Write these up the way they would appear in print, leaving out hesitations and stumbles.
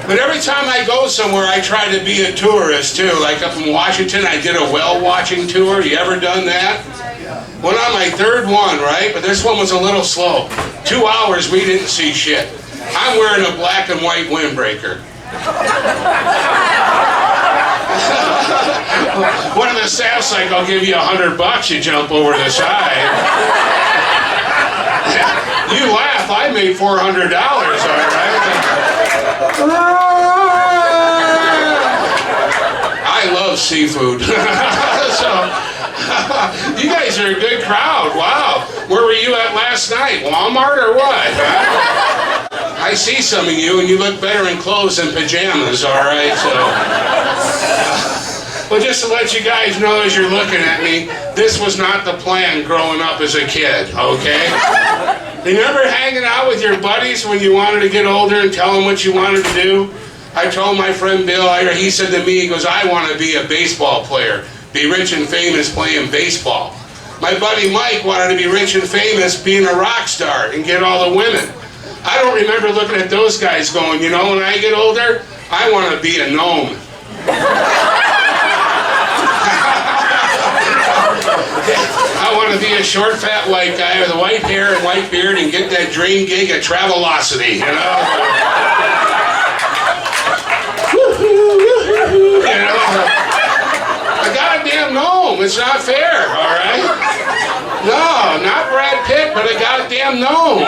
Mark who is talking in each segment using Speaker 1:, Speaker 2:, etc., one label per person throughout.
Speaker 1: But every time I go somewhere, I try to be a tourist too. Like up in Washington, I did a whale watching tour. You ever done that? Went on my third one, right? But this one was a little slow. 2 hours, we didn't see shit. I'm wearing a black and white windbreaker. One of the staff's like, I'll give you $100, you jump over the side. You laugh, I made $400, all right? I love seafood. So, you guys are a good crowd. Wow. Where were you at last night? Walmart or what? I see some of you, and you look better in clothes than pajamas, all right? So, well, just to let you guys know as you're looking at me, this was not the plan growing up as a kid, okay? You remember hanging out with your buddies when you wanted to get older and tell them what you wanted to do? I told my friend Bill, he said to me, he goes, I want to be a baseball player, be rich and famous playing baseball. My buddy Mike wanted to be rich and famous being a rock star and get all the women. I don't remember looking at those guys going, you know, when I get older, I want to be a gnome. I want to be a short, fat white guy with white hair and white beard and get that dream gig at Travelocity, you know? You know? A goddamn gnome. It's not fair, all right? No, not Brad Pitt, but a goddamn gnome.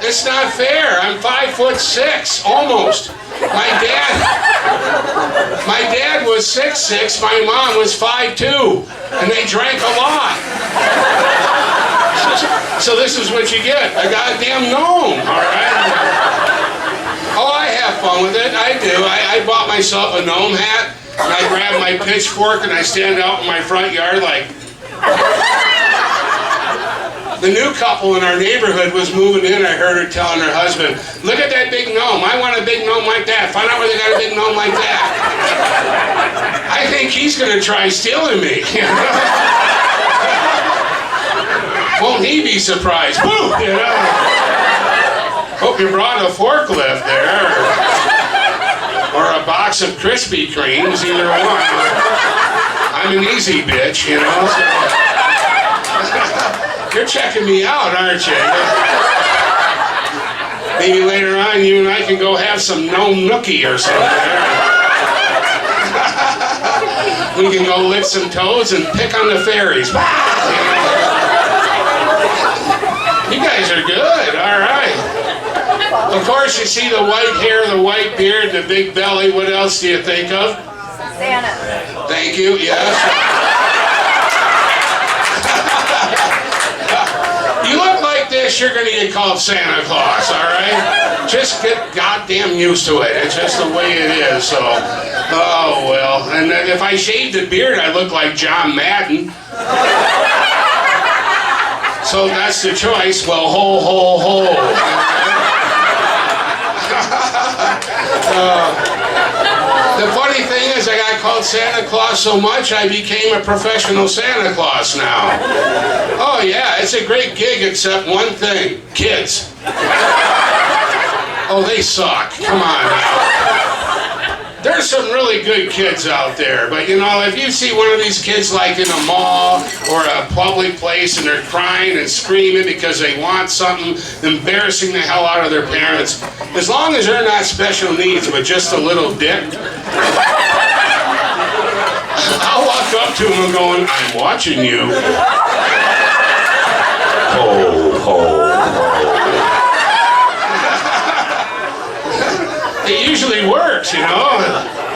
Speaker 1: It's not fair. I'm 5'6", almost. My dad was 6'6", my mom was 5'2", and they drank a lot. So this is what you get, a goddamn gnome, all right? Oh, I have fun with it, I do. I bought myself a gnome hat, and I grab my pitchfork and I stand out in my front yard like... The new couple in our neighborhood was moving in. I heard her telling her husband, look at that big gnome. I want a big gnome like that. Find out where they got a big gnome like that. I think he's going to try stealing me. Won't he be surprised? Boo! You know? Hope you brought a forklift there. Or a box of Krispy Kremes, either one. I'm an easy bitch, you know? So. You're checking me out, aren't you? Maybe later on you and I can go have some gnome nookie or something. We can go lick some toads and pick on the fairies. You guys are good, all right. Of course, you see the white hair, the white beard, the big belly. What else do you think of?
Speaker 2: Santa.
Speaker 1: Thank you, yes. You look like this, you're going to get called Santa Claus, all right? Just get goddamn used to it. It's just the way it is, so... Oh, well. And if I shaved the beard, I look like John Madden. So that's the choice. Well, ho, ho, ho. The funny thing is, I got called Santa Claus so much, I became a professional Santa Claus now. Oh yeah, it's a great gig except one thing, kids. Oh, they suck. Come on now. There's some really good kids out there, but you know, if you see one of these kids like in a mall or a public place and they're crying and screaming because they want something, embarrassing the hell out of their parents, as long as they're not special needs but just a little dick, I'll walk up to them and going, I'm watching you. Ho, ho, ho. It usually works, you know,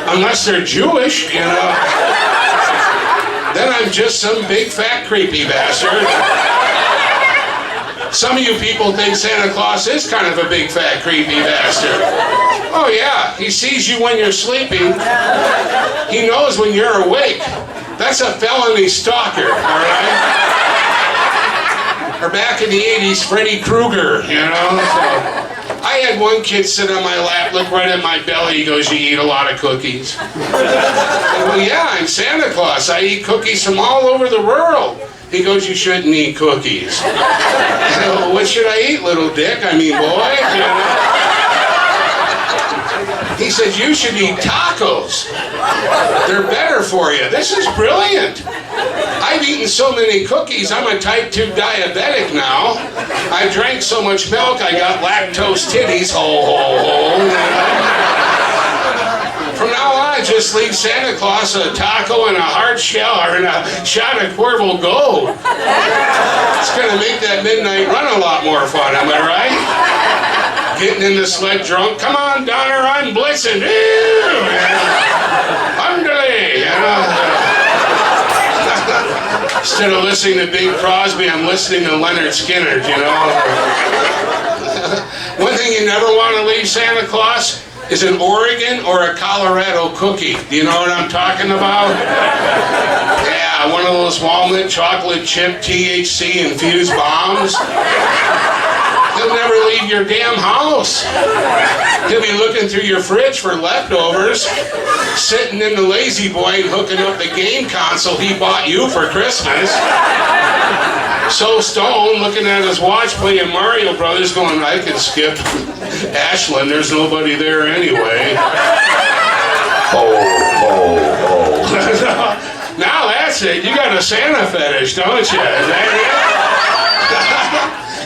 Speaker 1: unless they're Jewish, you know. Then I'm just some big fat creepy bastard. Some of you people think Santa Claus is kind of a big fat creepy bastard. Oh yeah, he sees you when you're sleeping. He knows when you're awake. That's a felony stalker, all right? Or back in the 80s, Freddy Krueger, you know. So, I had one kid sit on my lap, look right at my belly. He goes, you eat a lot of cookies? Well, yeah, I'm Santa Claus. I eat cookies from all over the world. He goes, you shouldn't eat cookies. Well, what should I eat, little dick? I mean, boy. You know? He said, you should eat tacos. They're better for you. This is brilliant. I've eaten so many cookies, I'm a type 2 diabetic now. I drank so much milk, I got lactose titties. Ho, ho, ho. From now on, just leave Santa Claus a taco and a hard shell or a shot of Cuervo Gold. It's going to make that midnight run a lot more fun, am I right? Getting in the sled drunk. Come on, Donner, I'm blitzing. Underlay. Instead of listening to Bing Crosby, I'm listening to Leonard Skinner, you know. One thing you never want to leave Santa Claus is an Oregon or a Colorado cookie. Do you know what I'm talking about? Yeah, one of those walnut chocolate chip THC infused bombs. He'll never leave your damn house. He'll be looking through your fridge for leftovers, sitting in the lazy boy and hooking up the game console he bought you for Christmas. So stoned, looking at his watch, playing Mario Brothers, going, I can skip Ashland, there's nobody there anyway. Ho, ho, ho. Now that's it. You got a Santa fetish, don't you? Is that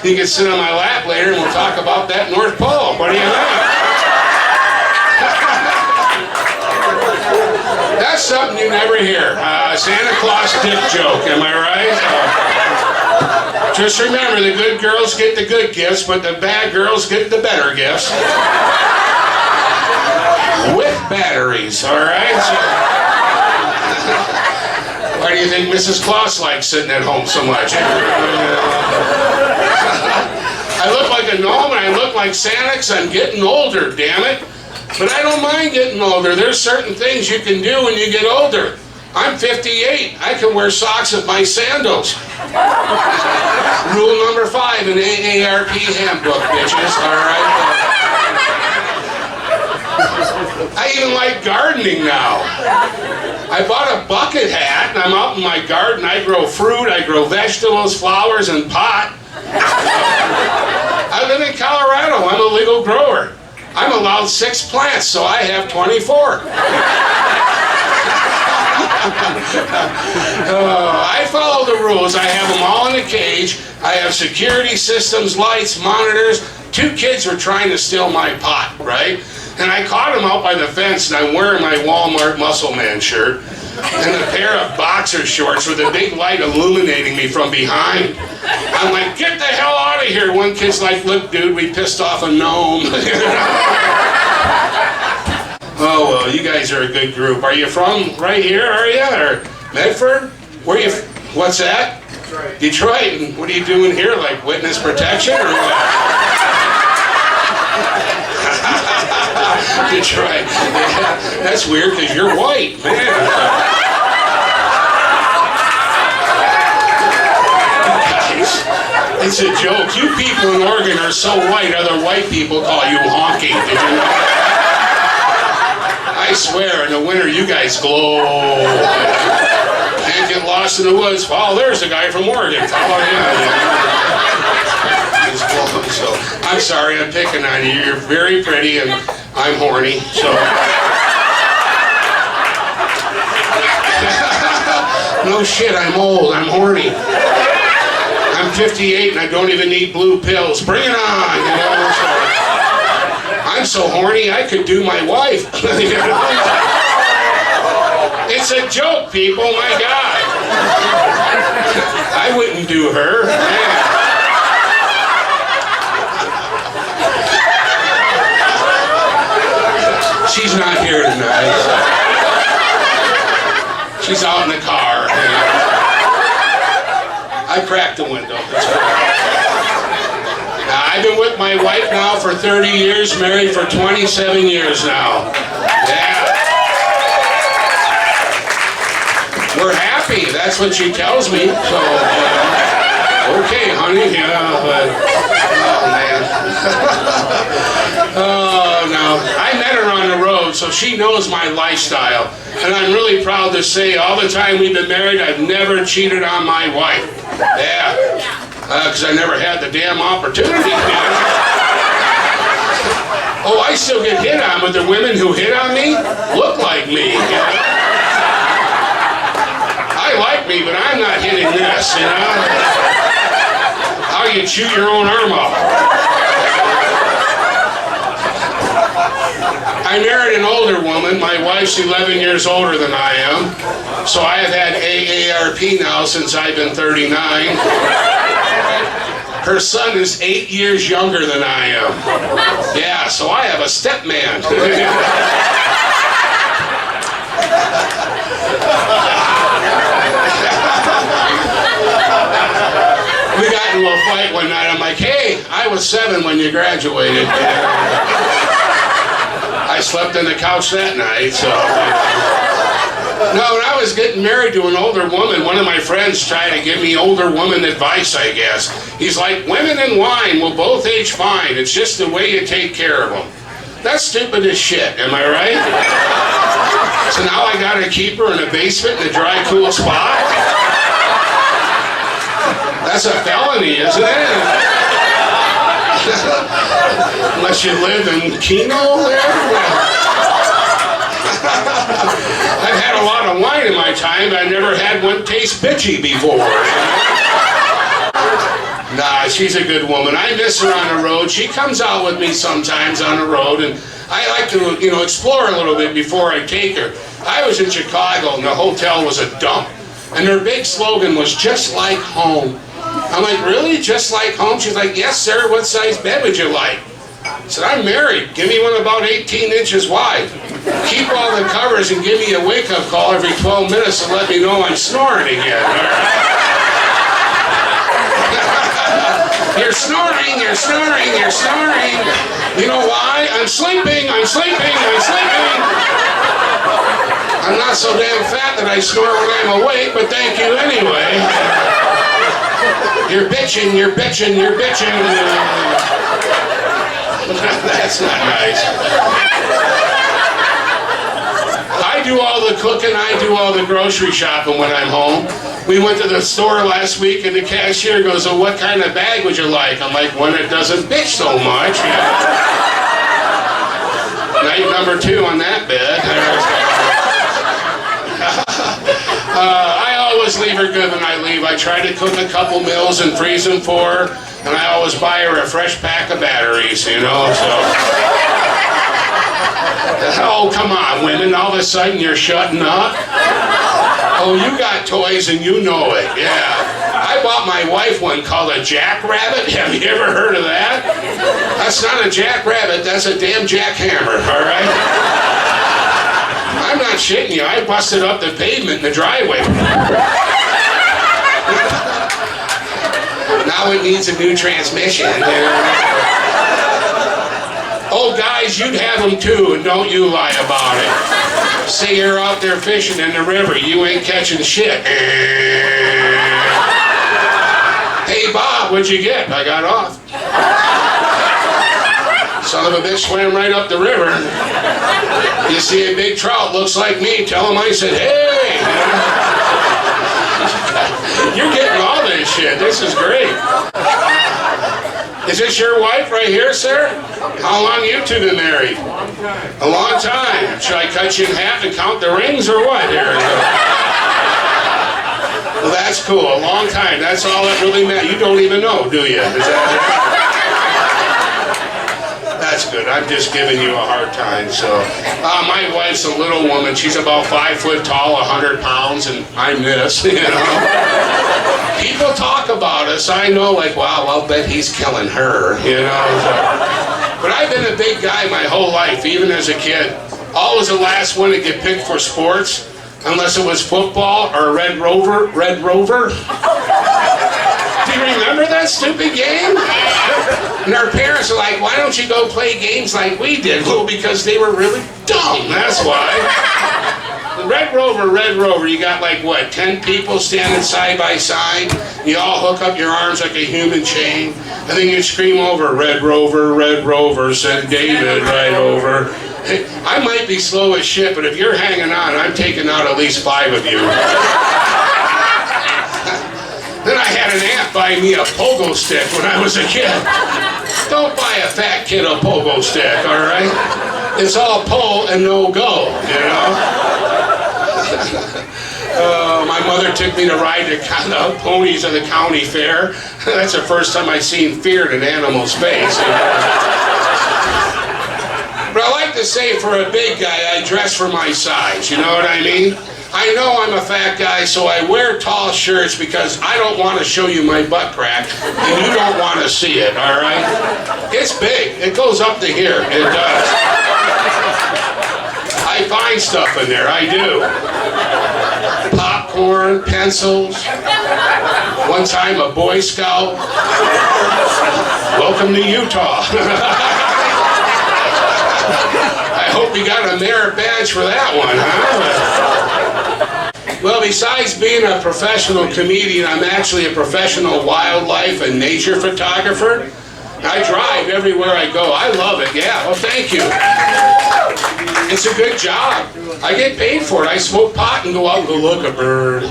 Speaker 1: it? You can sit on my lap later and we'll talk about that North Pole. What do you think? That's something you never hear. Santa Claus dick joke, am I right? Just remember, the good girls get the good gifts, but the bad girls get the better gifts. With batteries, all right? Why do you think Mrs. Claus likes sitting at home so much? I look like a gnome and I look like Santa 'cause I'm getting older, damn it. But I don't mind getting older. There's certain things you can do when you get older. I'm 58. I can wear socks with my sandals. Rule number 5 in AARP handbook, bitches. All right. I even like gardening now. I bought a bucket hat and I'm out in my garden. I grow fruit, I grow vegetables, flowers, and pot. I live in Colorado. I'm a legal grower. I'm allowed 6 plants, so I have 24. I follow the rules. I have them all in a cage. I have security systems, lights, monitors. 2 kids were trying to steal my pot, right? And I caught them out by the fence, and I'm wearing my Walmart Muscle Man shirt and a pair of boxer shorts with a big light illuminating me from behind. I'm like, get the hell out of here. One kid's like, look, dude, we pissed off a gnome. Oh, well, you guys are a good group. Are you from right here, are you? Or Medford? Where you? What's that? Detroit. Detroit. And what are you doing here? Like witness protection or what? Detroit. Yeah, that's weird because you're white, man. It's a joke. You people in Oregon are so white, other white people call you honky. Did you know? I swear, in the winter, you guys glow. Can't get lost in the woods. Oh, there's a guy from Oregon. Oh, yeah. He's glowing. So, I'm sorry, I'm picking on you. You're very pretty, and I'm horny. So. No shit, I'm old. I'm horny. I'm 58 and I don't even need blue pills. Bring it on, you know. So, I'm so horny I could do my wife. You know? It's a joke, people. My God. I wouldn't do her. Man. She's not here tonight. She's out in the car. You know? I cracked the window. Now, I've been with my wife now for 30 years, married for 27 years now. Yeah. We're happy. That's what she tells me. So, okay, honey. Yeah, but, oh, man. Oh, no. I met her on the road, so she knows my lifestyle. And I'm really proud to say all the time we've been married, I've never cheated on my wife. Yeah, because I never had the damn opportunity. Oh, I still get hit on, but the women who hit on me look like me. You know? I like me, but I'm not hitting this, you know? How you chew your own arm off. I married an older woman. My wife's 11 years older than I am. So I have had AARP now since I've been 39. Her son is 8 years younger than I am. Yeah, so I have a stepman. We got into a fight one night. I'm like, hey, I was 7 when you graduated. I slept on the couch that night, so... No, when I was getting married to an older woman, one of my friends tried to give me older woman advice, I guess. He's like, women and wine will both age fine. It's just the way you take care of them. That's stupid as shit, am I right? So now I gotta keep her in a basement in a dry, cool spot? That's a felony, isn't it? Unless you live in Keno there? I've had a lot of wine in my time, but I never had one taste bitchy before. Nah, she's a good woman. I miss her on the road. She comes out with me sometimes on the road, and I like to, explore a little bit before I take her. I was in Chicago, and the hotel was a dump, and their big slogan was, just like home. I'm like, really? Just like home? She's like, yes, sir. What size bed would you like? I said, I'm married. Give me one about 18 inches wide. Keep all the covers and give me a wake-up call every 12 minutes to let me know I'm snoring again. You're snoring, you're snoring, you're snoring. You know why? I'm sleeping, I'm sleeping, I'm sleeping. I'm not so damn fat that I snore when I'm awake, but thank you anyway. You're bitching, you're bitching, you're bitching. That's not nice. I do all the cooking, I do all the grocery shopping when I'm home. We went to the store last week and the cashier goes, oh, what kind of bag would you like? I'm like, one that doesn't bitch so much. Night number 2 on that bed. I always leave her good when I leave. I try to cook a couple meals and freeze them for her. And I always buy her a fresh pack of batteries, so... Oh, come on, women, all of a sudden you're shutting up? Oh, you got toys and you know it, yeah. I bought my wife one called a jackrabbit. Have you ever heard of that? That's not a jackrabbit, that's a damn jackhammer, all right? I'm not shitting you, I busted up the pavement in the driveway. Now it needs a new transmission. Oh, guys, you'd have them too, and don't you lie about it. Say you're out there fishing in the river, you ain't catching shit. Hey, Bob, what'd you get? I got off. Son of a bitch swam right up the river. You see a big trout, looks like me, tell him I said, hey! You're getting all this shit. This is great. Is this your wife right here, sir? How long you two been married? A long time. Should I cut you in half and count the rings or what? Here. Well, that's cool. A long time. That's all that really matters. You don't even know, do you? Is that That's good. I'm just giving you a hard time. So, my wife's a little woman. She's about 5 foot tall, 100 pounds, and I'm this, People talk about us. I know, like, wow, I'll bet he's killing her, But I've been a big guy my whole life, even as a kid. Always the last one to get picked for sports, unless it was football or Red Rover. Red Rover? Do you remember that stupid game? And our parents are like, why don't you go play games like we did? Well, because they were really dumb, that's why. Red Rover, you got like, what, 10 people standing side by side? You all hook up your arms like a human chain, and then you scream over, Red Rover, said David right over. Hey, I might be slow as shit, but if you're hanging on, I'm taking out at least 5 of you. Then I had an aunt buy me a pogo stick when I was a kid. Don't buy a fat kid a pogo stick, all right? It's all pull and no go, you know? My mother took me to ride the ponies at the county fair. That's the first time I seen fear in an animal's face. You know? But I like to say for a big guy, I dress for my size, you know what I mean? I know I'm a fat guy, so I wear tall shirts because I don't want to show you my butt crack, and you don't want to see it, all right? It's big. It goes up to here. It does. I find stuff in there. I do. Popcorn, pencils. One time, a Boy Scout. Welcome to Utah. I hope you got a merit badge for that one, huh? Well, besides being a professional comedian, I'm actually a professional wildlife and nature photographer. I drive everywhere I go. I love it, yeah. Well, thank you. It's a good job. I get paid for it. I smoke pot and go out and go look a bird.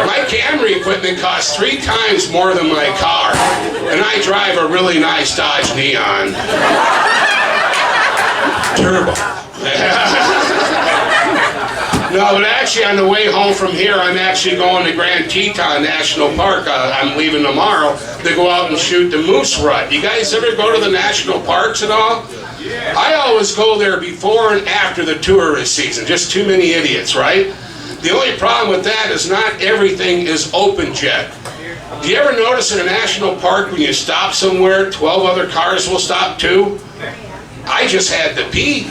Speaker 1: My camera equipment costs 3 times more than my car, and I drive a really nice Dodge Neon. Turbo. No, but actually on the way home from here, I'm actually going to Grand Teton National Park. I'm leaving tomorrow to go out and shoot the moose rut. You guys ever go to the national parks at all? I always go there before and after the tourist season. Just too many idiots, right? The only problem with that is not everything is open yet. Do you ever notice in a national park when you stop somewhere, 12 other cars will stop too? I just had to pee.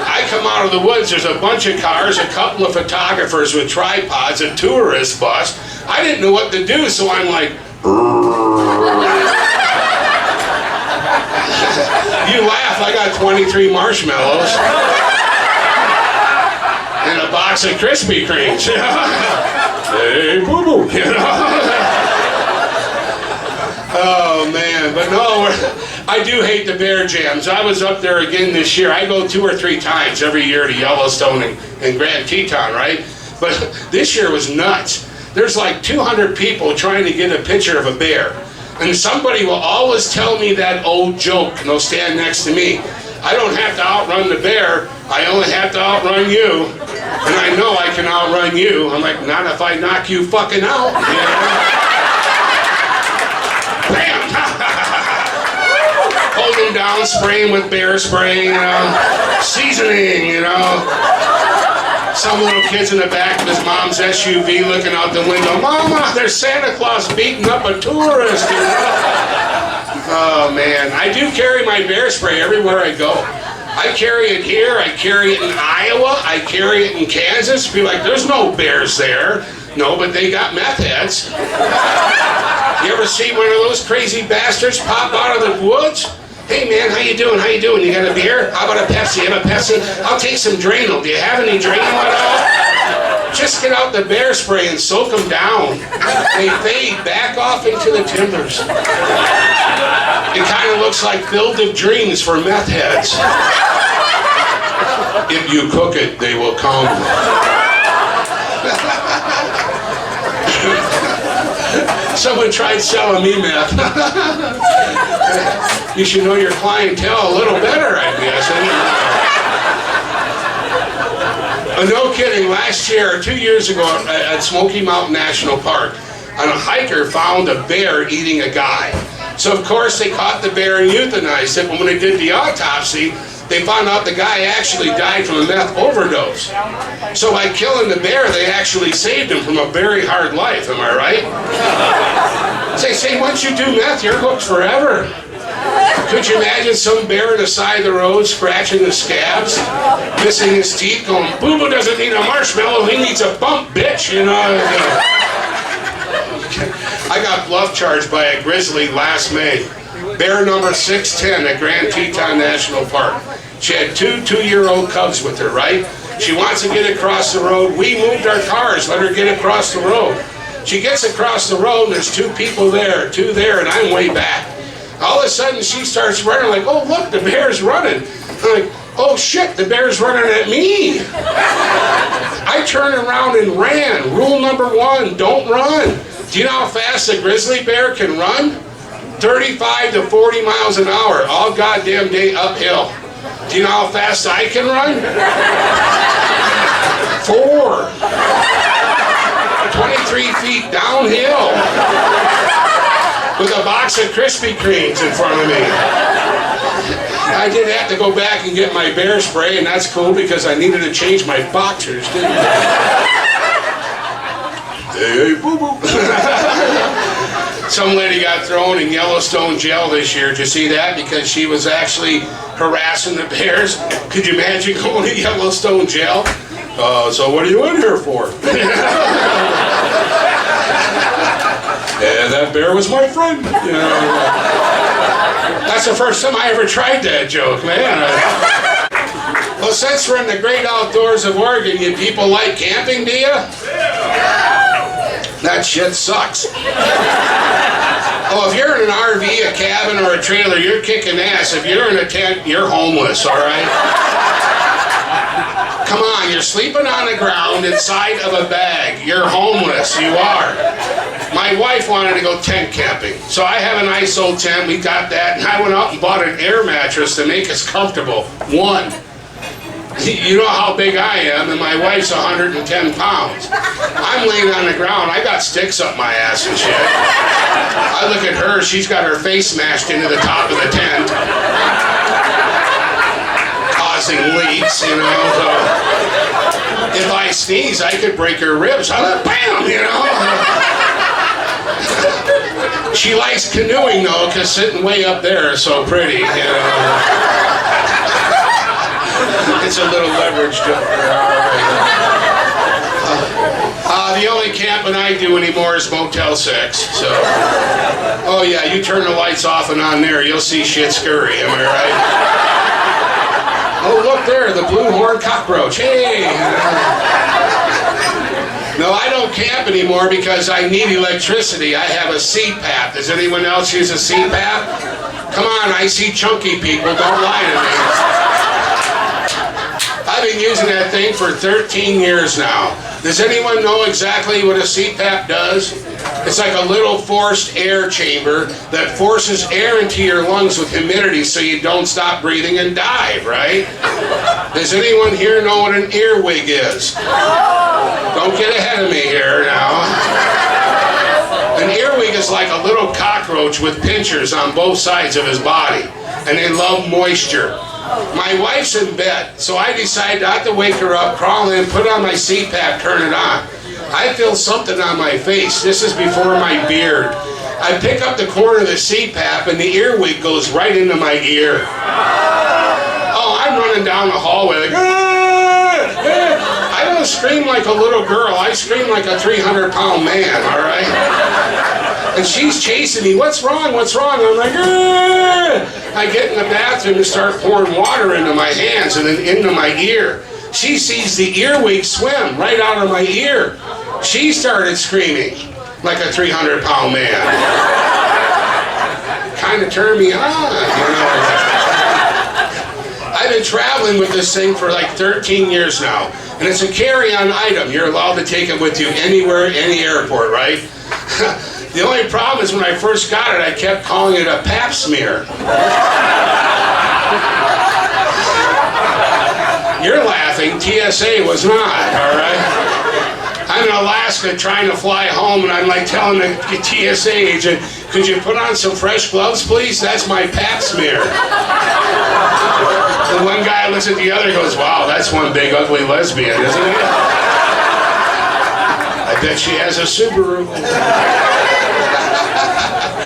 Speaker 1: I come out of the woods, there's a bunch of cars, a couple of photographers with tripods, a tourist bus. I didn't know what to do, so I'm like, you laugh, I got 23 marshmallows and a box of Krispy Kremes. Hey, boo-boo, you know? Oh, man, but no, I do hate the bear jams. I was up there again this year. I go 2 or 3 times every year to Yellowstone and Grand Teton, right? But this year was nuts. There's like 200 people trying to get a picture of a bear. And somebody will always tell me that old joke, and they'll stand next to me. I don't have to outrun the bear. I only have to outrun you. And I know I can outrun you. I'm like, not if I knock you fucking out. You know? Bam! Hold him down, spray him with bear spray, you know, seasoning, you know. Some little kid's in the back of his mom's SUV looking out the window. Mama, there's Santa Claus beating up a tourist, you know. Oh, man. I do carry my bear spray everywhere I go. I carry it here, I carry it in Iowa, I carry it in Kansas. Be like, there's no bears there. No, but they got meth heads. You ever see one of those crazy bastards pop out of the woods? Hey man, how you doing? How you doing? You got a beer? How about a Pepsi? You have a Pepsi? I'll take some Drano. Do you have any Drano at all? Just get out the bear spray and soak them down. They fade back off into the timbers. It kind of looks like Field of Dreams for meth heads. If you cook it, they will come. Someone tried selling me meth. You should know your clientele a little better, I guess. No kidding, last year, or 2 years ago at Smoky Mountain National Park, a hiker found a bear eating a guy. So of course they caught the bear and euthanized it, but when they did the autopsy, they found out the guy actually died from a meth overdose. So by killing the bear, they actually saved him from a very hard life, am I right? Say, once you do meth, you're hooked forever. Could you imagine some bear on the side of the road scratching the scabs, missing his teeth, going, Boo-Boo doesn't need a marshmallow, he needs a bump, bitch, you know? I got bluff charged by a grizzly last May. Bear number 610 at Grand Teton National Park. She had 2 two-year-old cubs with her, right? She wants to get across the road. We moved our cars, let her get across the road. She gets across the road and there's 2 people there, 2 there, and I'm way back. All of a sudden she starts running like, oh look, the bear's running. I'm like, oh shit, the bear's running at me. I turned around and ran. Rule number 1, don't run. Do you know how fast a grizzly bear can run? 35 to 40 miles an hour, all goddamn day uphill. Do you know how fast I can run? 4. 23 feet downhill with a box of Krispy Kremes in front of me. I did have to go back and get my bear spray, and that's cool because I needed to change my boxers, didn't I? Hey, boo-boo. Some lady got thrown in Yellowstone jail this year. Did you see that? Because she was actually harassing the bears. Could you imagine going to Yellowstone jail? So what are you in here for? Yeah, that bear was my friend. You know, that's the first time I ever tried that joke, man. Well, since we're in the great outdoors of Oregon, you people like camping, do you? That shit sucks. Oh, if you're in an RV, a cabin, or a trailer, you're kicking ass. If you're in a tent, you're homeless, all right? Come on, you're sleeping on the ground inside of a bag. You're homeless, you are. My wife wanted to go tent camping, so I have a nice old tent. We got that, and I went out and bought an air mattress to make us comfortable. One. You know how big I am, and my wife's 110 pounds. I'm laying on the ground. I got sticks up my ass and shit. I look at her. She's got her face smashed into the top of the tent, causing leaks, you know. So if I sneeze, I could break her ribs. I'm like, bam, you know. She likes canoeing, though, because sitting way up there is so pretty, you know. It's a little leverage joke there. The only camping I do anymore is Motel 6. So, oh yeah, you turn the lights off and on there, you'll see shit scurry. Am I right? Oh look there, the blue horned cockroach. Hey. No, I don't camp anymore because I need electricity. I have a CPAP. Does anyone else use a CPAP? Come on, I see chunky people. Don't lie to me. I've been using that thing for 13 years now. Does anyone know exactly what a CPAP does? It's like a little forced air chamber that forces air into your lungs with humidity so you don't stop breathing and die, right? Does anyone here know what an earwig is? Don't get ahead of me here now. An earwig is like a little cockroach with pinchers on both sides of his body, and they love moisture. My wife's in bed, so I decide not to wake her up, crawl in, put on my CPAP, turn it on. I feel something on my face. This is before my beard. I pick up the corner of the CPAP, and the earwig goes right into my ear. Oh, I'm running down the hallway like, I don't scream like a little girl. I scream like a 300-pound man, all right? And she's chasing me. What's wrong? What's wrong? I'm like, I get in the bathroom and start pouring water into my hands and then into my ear. She sees the earwig swim right out of my ear. She started screaming like a 300-pound man. Kind of turned me on, you know. I've been traveling with this thing for like 13 years now, and it's a carry-on item. You're allowed to take it with you anywhere, any airport, right? The only problem is when I first got it, I kept calling it a pap smear. You're laughing. TSA was not, all right? I'm in Alaska trying to fly home, and I'm like telling the TSA agent, could you put on some fresh gloves, please? That's my pap smear. And one guy looks at the other and goes, wow, that's one big ugly lesbian, isn't it? I bet she has a Subaru.